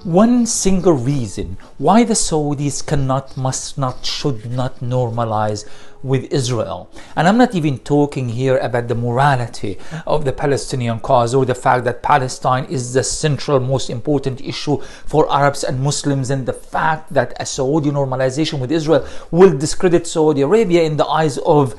one single reason why the Saudis cannot, must not, should not normalize with Israel. And I'm not even talking here about the morality of the Palestinian cause or the fact that Palestine is the central most important issue for Arabs and Muslims, and the fact that a Saudi normalization with Israel will discredit Saudi Arabia in the eyes of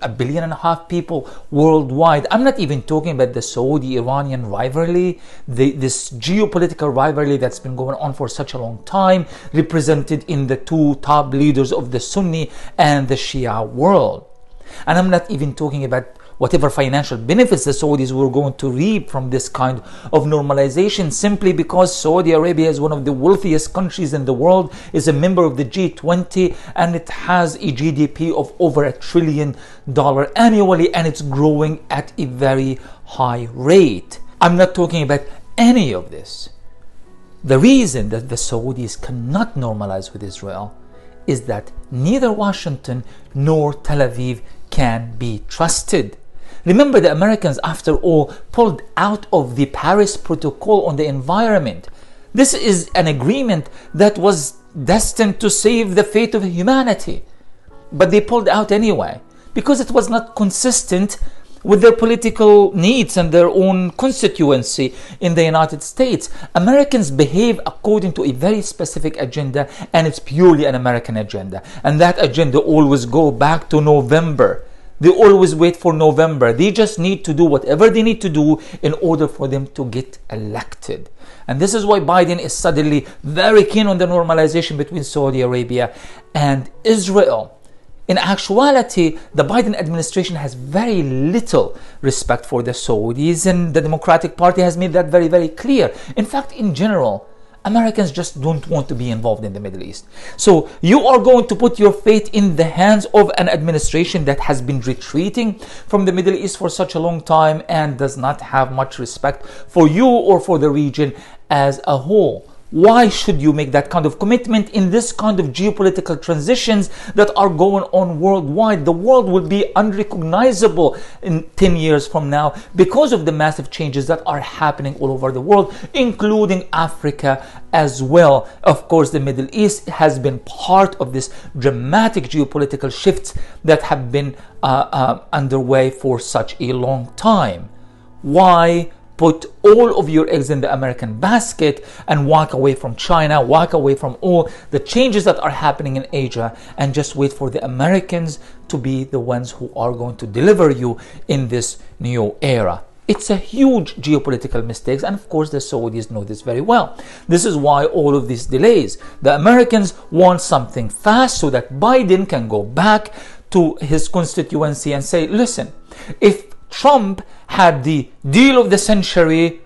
1.5 billion people worldwide. I'm not even talking about the Saudi-Iranian rivalry, this geopolitical rivalry that's been going on for such a long time, represented in the two top leaders of the Sunni and the Shia world. And I'm not even talking about whatever financial benefits the Saudis were going to reap from this kind of normalization, simply because Saudi Arabia is one of the wealthiest countries in the world, is a member of the G20, and it has a GDP of over $1 trillion annually, and it's growing at a very high rate. I'm not talking about any of this. The reason that the Saudis cannot normalize with Israel is that neither Washington nor Tel Aviv can be trusted. Remember, the Americans, after all, pulled out of the Paris Protocol on the environment. This is an agreement that was destined to save the fate of humanity. But they pulled out anyway, because it was not consistent with their political needs and their own constituency in the United States. Americans behave according to a very specific agenda, and it's purely an American agenda. And that agenda always goes back to November. They always wait for November. They just need to do whatever they need to do in order for them to get elected. And this is why Biden is suddenly very keen on the normalization between Saudi Arabia and Israel. In actuality, the Biden administration has very little respect for the Saudis, and the Democratic Party has made that very, very clear. In fact, in general, Americans just don't want to be involved in the Middle East. So you are going to put your fate in the hands of an administration that has been retreating from the Middle East for such a long time and does not have much respect for you or for the region as a whole. Why should you make that kind of commitment in this kind of geopolitical transitions that are going on worldwide? The world will be unrecognizable in 10 years from now because of the massive changes that are happening all over the world, including Africa as well. Of course, the Middle East has been part of this dramatic geopolitical shifts that have been underway for such a long time. Why put all of your eggs in the American basket and walk away from China, walk away from all the changes that are happening in Asia, and just wait for the Americans to be the ones who are going to deliver you in this new era? It's a huge geopolitical mistake, and of course the Saudis know this very well. This is why all of these delays. The Americans want something fast so that Biden can go back to his constituency and say, listen, if Trump had the deal of the century,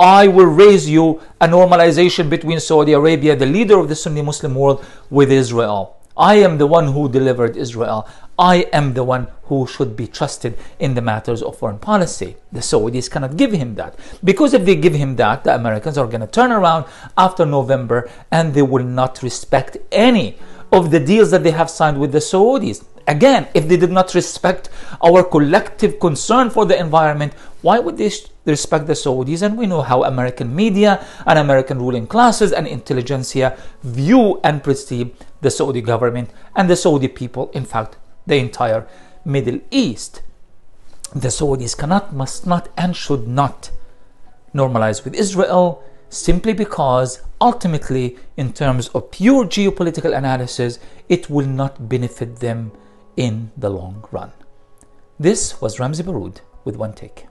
I will raise you a normalization between Saudi Arabia, the leader of the Sunni Muslim world, with Israel. I am the one who delivered Israel. I am the one who should be trusted in the matters of foreign policy. The Saudis cannot give him that, because if they give him that, the Americans are going to turn around after November and they will not respect any of the deals that they have signed with the Saudis. Again, if they did not respect our collective concern for the environment, why would they respect the Saudis? And we know how American media and American ruling classes and intelligentsia view and perceive the Saudi government and the Saudi people, in fact, the entire Middle East. The Saudis cannot, must not, and should not normalize with Israel, simply because ultimately, in terms of pure geopolitical analysis, it will not benefit them in the long run. This was Ramzy Baroud with One Take.